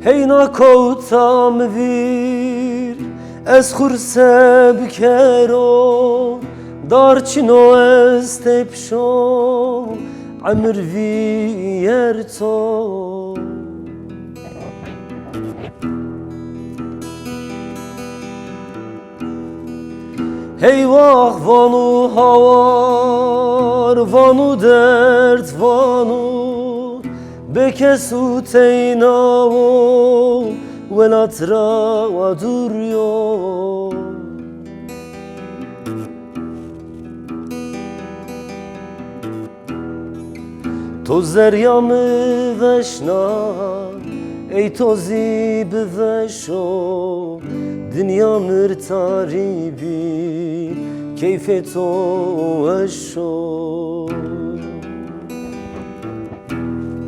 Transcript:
Heyna koutam vir ez xurse bikero darçino ez tepşo amr vierto Hey vah vanu havar vanu dert vanu Bekesu teynavo velatra va duruyor To zeryamy veşna ey tozi beveşo Dünya mır taribi keyfeto eşo